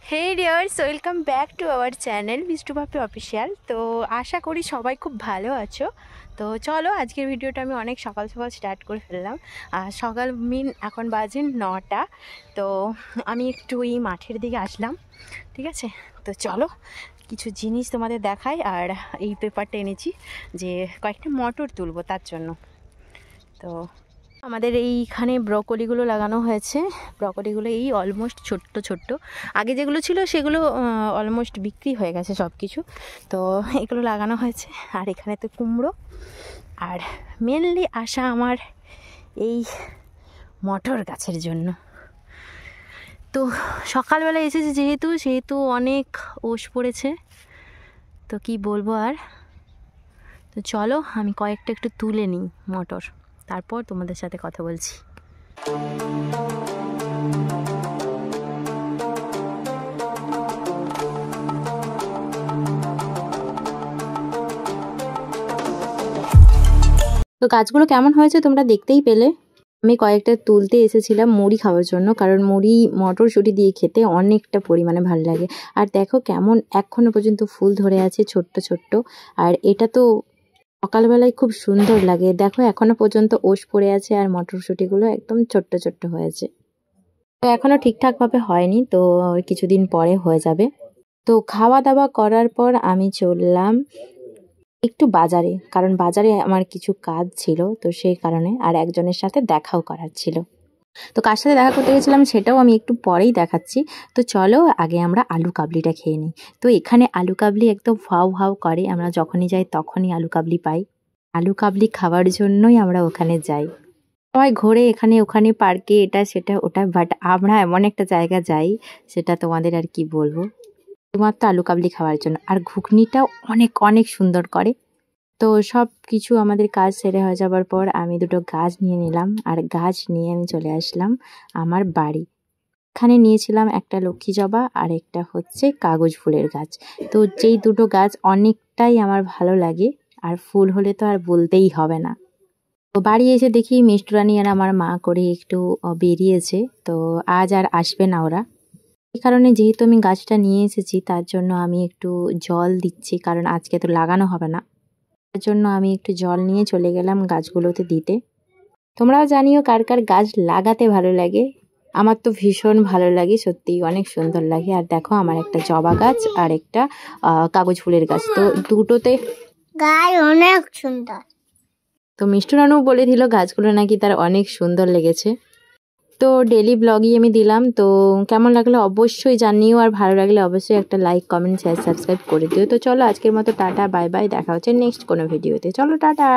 Hey dears, welcome back to our channel Mishtu Papi official. তো আশা করি সবাই খুব ভালো আছো। তো চলো, আজকের ভিডিওটা আমি অনেক সকাল সকাল স্টার্ট করে ফেললাম। আর সকাল এখন বাজে 9টা। তো আমি একটু এই মাঠের দিকে আসলাম, ঠিক আছে। তো চলো কিছু জিনিস তোমাদের দেখাই। আর এই পেপারটা এনেছি যে কয়েকটা মটর তুলবো তার জন্য। তো আমাদের এইখানে ব্রকলিগুলো লাগানো হয়েছে। ব্রকলিগুলো এই অলমোস্ট ছোট্ট ছোট্ট, আগে যেগুলো ছিল সেগুলো অলমোস্ট বিক্রি হয়ে গেছে সব কিছু। তো এগুলো লাগানো হয়েছে। আর এখানে তো কুমড়ো। আর মেনলি আসা আমার এই মটর গাছের জন্য। তো সকালবেলা এসেছে যেহেতু অনেক ওশ পড়েছে, তো কি বলবো আর। তো চলো আমি কয়েকটা একটু তুলে নিই মটর, তারপর তোমাদের সাথে কথা বলছি। তো গাছগুলো কেমন হয়েছে তোমরা দেখতেই পেলে। আমি কয়েকটা তুলতে এসেছিলাম মুড়ি খাওয়ার জন্য, কারণ মুড়ি মটরশুঁটি দিয়ে খেতে অনেকটা পরিমাণে ভালো লাগে। আর দেখো কেমন এখনো পর্যন্ত ফুল ধরে আছে ছোট্ট ছোট্ট। আর এটা তো সকালবেলায় খুব সুন্দর লাগে। দেখো এখনো পর্যন্ত ওশ পড়ে আছে আর মটরশুঁটিগুলো একদম ছোট্ট ছোট্ট হয়েছে। তো এখনো ঠিকঠাকভাবে হয়নি, তো কিছুদিন পরে হয়ে যাবে। তো খাওয়া দাওয়া করার পর আমি চললাম একটু বাজারে, কারণ বাজারে আমার কিছু কাজ ছিল, তো সেই কারণে। আর একজনের সাথে দেখাও করার ছিল। তো কার সাথে দেখা করতে গেছিলাম সেটাও আমি একটু পরেই দেখাচ্ছি। তো চলো আগে আমরা আলু কাবলিটা খেয়ে নিই। তো এখানে আলু কাবলি একদম ভাও ভাও করে, আমরা যখনই যাই তখনই আলু কাবলি পাই। আলু কাবলি খাওয়ার জন্যই আমরা ওখানে যাই। সবাই ঘোরে এখানে ওখানে, পার্কে, এটা সেটা ওটা, বাট আমরা এমন একটা জায়গা যাই সেটা তোমাদের আর কি বলবো, শুধুমাত্র আলু কাবলি খাওয়ার জন্য। আর ঘুগনিটাও অনেক অনেক সুন্দর করে। তো সব কিছু আমাদের কাজ সেরে হয়ে যাবার পর আমি দুটো গাছ নিয়ে নিলাম, আর গাছ নিয়ে আমি চলে আসলাম আমার বাড়ি। এখানে নিয়েছিলাম একটা লক্ষ্মী জবা আর একটা হচ্ছে কাগজ ফুলের গাছ। তো যেই দুটো গাছ অনেকটাই আমার ভালো লাগে, আর ফুল হলে তো আর বলতেই হবে না। তো বাড়ি এসে দেখি মিষ্টুরানি আর আমার মা করে একটু বেরিয়েছে। তো আজ আর আসবে না ওরা। এই কারণে যেহেতু আমি গাছটা নিয়ে এসেছি তার জন্য আমি একটু জল দিচ্ছি, কারণ আজকে তো লাগানো হবে না। তার জন্য আমি একটু জল নিয়ে চলে গেলাম গাছগুলোতে দিতে। তোমরাও জানিও কার কার গাছ লাগাতে ভালো লাগে। আমার তো ভীষণ ভালো লাগে, সত্যিই অনেক সুন্দর লাগে। আর দেখো আমার একটা জবা গাছ আর একটা কাগজ ফুলের গাছ, তো দুটোতে গাছ অনেক সুন্দর। তো মিষ্টু রানু বলে দিল গাছগুলো নাকি তার অনেক সুন্দর লেগেছে। তো ডেলি ব্লগই আমি দিলাম। তো কেমন লাগলো অবশ্যই জানিও, আর ভালো লাগলে অবশ্যই একটা লাইক কমেন্ট শেয়ার সাবস্ক্রাইব করে দিও। তো চলো আজকের মতো টাটা বাই বাই, দেখা হচ্ছে নেক্সট কোনো ভিডিওতে। চলো টাটা।